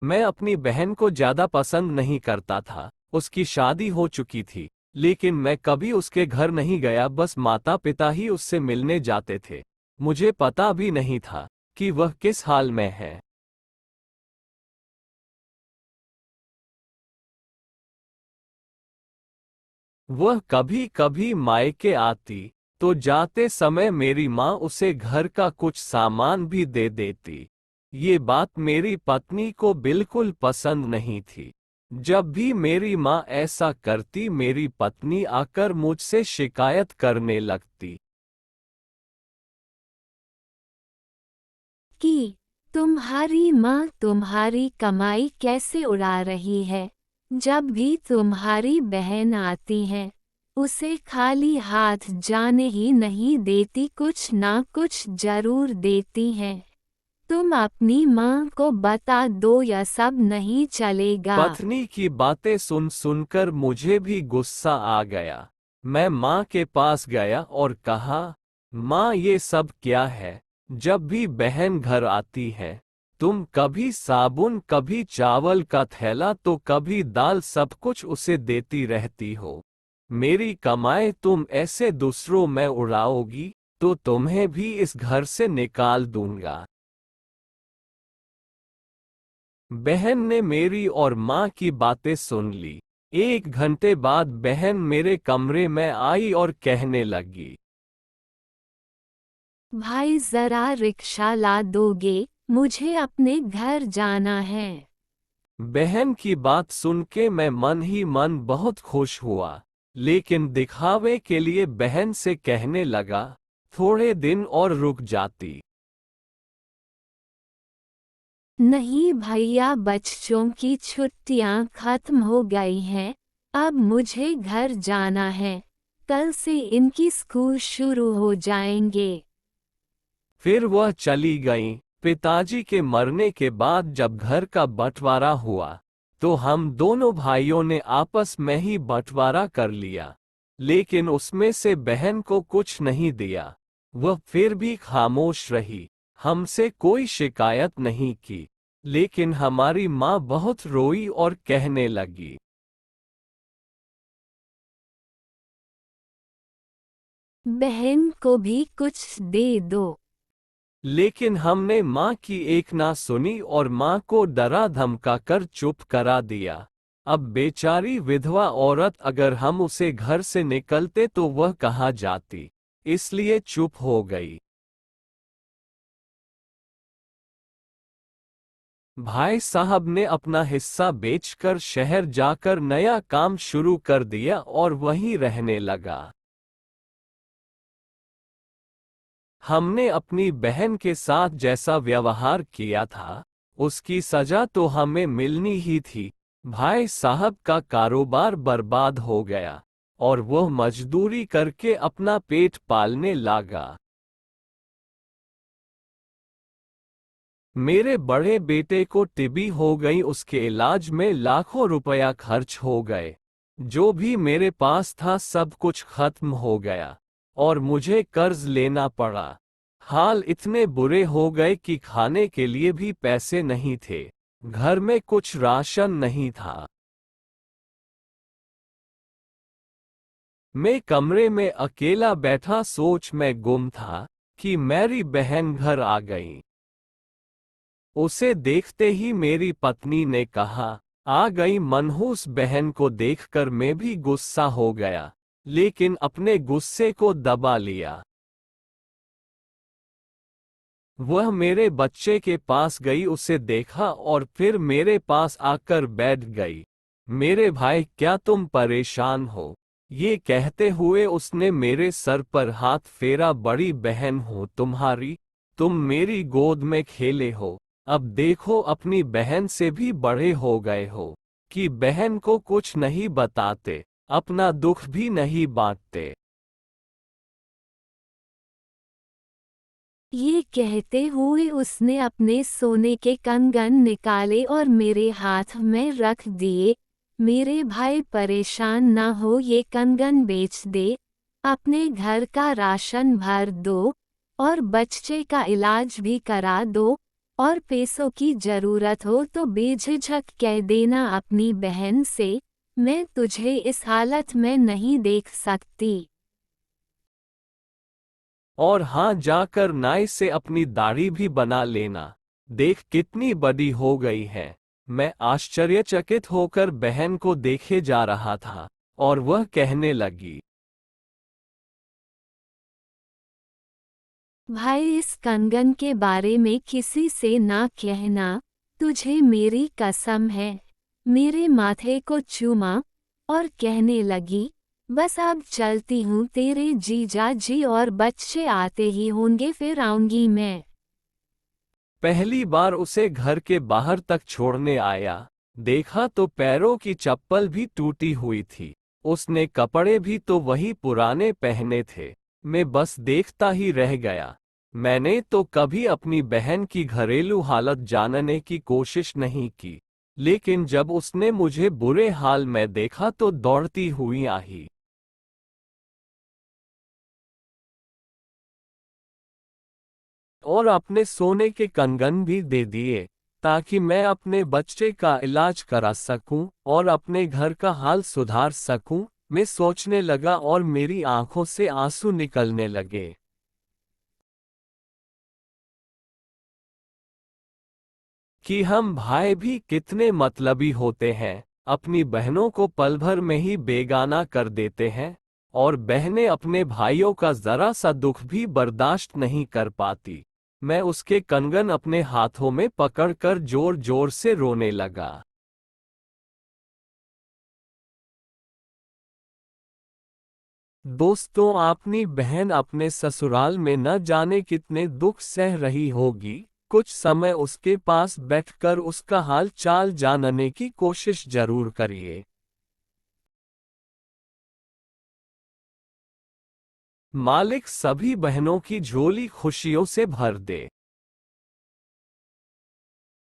मैं अपनी बहन को ज्यादा पसंद नहीं करता था। उसकी शादी हो चुकी थी, लेकिन मैं कभी उसके घर नहीं गया, बस माता पिता ही उससे मिलने जाते थे। मुझे पता भी नहीं था कि वह किस हाल में है। वह कभी कभी मायके आती, तो जाते समय मेरी माँ उसे घर का कुछ सामान भी दे देती। ये बात मेरी पत्नी को बिल्कुल पसंद नहीं थी। जब भी मेरी माँ ऐसा करती, मेरी पत्नी आकर मुझसे शिकायत करने लगती कि तुम्हारी माँ तुम्हारी कमाई कैसे उड़ा रही है। जब भी तुम्हारी बहन आती है, उसे खाली हाथ जाने ही नहीं देती, कुछ ना कुछ जरूर देती हैं। तुम अपनी माँ को बता दो, यह सब नहीं चलेगा। पत्नी की बातें सुन सुनकर मुझे भी गुस्सा आ गया। मैं माँ के पास गया और कहा, माँ ये सब क्या है? जब भी बहन घर आती है, तुम कभी साबुन, कभी चावल का थैला, तो कभी दाल, सब कुछ उसे देती रहती हो। मेरी कमाई तुम ऐसे दूसरों में उड़ाओगी तो तुम्हें भी इस घर से निकाल दूंगा। बहन ने मेरी और माँ की बातें सुन ली। 1 घंटे बाद बहन मेरे कमरे में आई और कहने लगी, भाई जरा रिक्शा ला दोगे, मुझे अपने घर जाना है। बहन की बात सुन के मैं मन ही मन बहुत खुश हुआ, लेकिन दिखावे के लिए बहन से कहने लगा, थोड़े दिन और रुक जाती। नहीं भैया, बच्चों की छुट्टियां खत्म हो गई हैं, अब मुझे घर जाना है। कल से इनकी स्कूल शुरू हो जाएंगे। फिर वह चली गईं। पिताजी के मरने के बाद जब घर का बंटवारा हुआ, तो हम दोनों भाइयों ने आपस में ही बंटवारा कर लिया, लेकिन उसमें से बहन को कुछ नहीं दिया। वह फिर भी खामोश रही, हमसे कोई शिकायत नहीं की। लेकिन हमारी माँ बहुत रोई और कहने लगी, बहन को भी कुछ दे दो। लेकिन हमने माँ की एक ना सुनी और माँ को डरा धमका कर चुप करा दिया। अब बेचारी विधवा औरत, अगर हम उसे घर से निकलते तो वह कहाँ जाती, इसलिए चुप हो गई। भाई साहब ने अपना हिस्सा बेचकर शहर जाकर नया काम शुरू कर दिया और वहीं रहने लगा। हमने अपनी बहन के साथ जैसा व्यवहार किया था, उसकी सजा तो हमें मिलनी ही थी। भाई साहब का कारोबार बर्बाद हो गया और वह मजदूरी करके अपना पेट पालने लगा। मेरे बड़े बेटे को टीबी हो गई, उसके इलाज में लाखों रुपया खर्च हो गए। जो भी मेरे पास था सब कुछ खत्म हो गया और मुझे कर्ज लेना पड़ा। हाल इतने बुरे हो गए कि खाने के लिए भी पैसे नहीं थे, घर में कुछ राशन नहीं था। मैं कमरे में अकेला बैठा सोच में गुम था कि मेरी बहन घर आ गई। उसे देखते ही मेरी पत्नी ने कहा, आ गई। मनहूस बहन को देखकर मैं भी गुस्सा हो गया, लेकिन अपने गुस्से को दबा लिया। वह मेरे बच्चे के पास गई, उसे देखा और फिर मेरे पास आकर बैठ गई। मेरे भाई, क्या तुम परेशान हो? ये कहते हुए उसने मेरे सर पर हाथ फेरा। बड़ी बहन हो तुम्हारी, तुम मेरी गोद में खेले हो, अब देखो अपनी बहन से भी बड़े हो गए हो कि बहन को कुछ नहीं बताते, अपना दुख भी नहीं बांटते। ये कहते हुए उसने अपने सोने के कंगन निकाले और मेरे हाथ में रख दिए। मेरे भाई, परेशान ना हो, ये कंगन बेच दे, अपने घर का राशन भर दो और बच्चे का इलाज भी करा दो, और पैसों की जरूरत हो तो बेझिझक कह देना अपनी बहन से, मैं तुझे इस हालत में नहीं देख सकती। और हाँ, जाकर नाई से अपनी दाढ़ी भी बना लेना, देख कितनी बड़ी हो गई है। मैं आश्चर्यचकित होकर बहन को देखे जा रहा था और वह कहने लगी, भाई इस कंगन के बारे में किसी से ना कहना, तुझे मेरी कसम है। मेरे माथे को चूमा और कहने लगी, बस अब चलती हूँ, तेरे जीजा जी और बच्चे आते ही होंगे, फिर आऊंगी मैं। पहली बार उसे घर के बाहर तक छोड़ने आया, देखा तो पैरों की चप्पल भी टूटी हुई थी। उसने कपड़े भी तो वही पुराने पहने थे। मैं बस देखता ही रह गया। मैंने तो कभी अपनी बहन की घरेलू हालत जानने की कोशिश नहीं की, लेकिन जब उसने मुझे बुरे हाल में देखा तो दौड़ती हुई आई और अपने सोने के कंगन भी दे दिए ताकि मैं अपने बच्चे का इलाज करा सकूं और अपने घर का हाल सुधार सकूं। मैं सोचने लगा और मेरी आंखों से आंसू निकलने लगे कि हम भाई भी कितने मतलबी होते हैं, अपनी बहनों को पल भर में ही बेगाना कर देते हैं और बहनें अपने भाइयों का जरा सा दुख भी बर्दाश्त नहीं कर पाती। मैं उसके कंगन अपने हाथों में पकड़कर जोर जोर से रोने लगा। दोस्तों, अपनी बहन अपने ससुराल में न जाने कितने दुख सह रही होगी। कुछ समय उसके पास बैठकर उसका हाल चाल जानने की कोशिश जरूर करिए। मालिक सभी बहनों की झोली खुशियों से भर दे।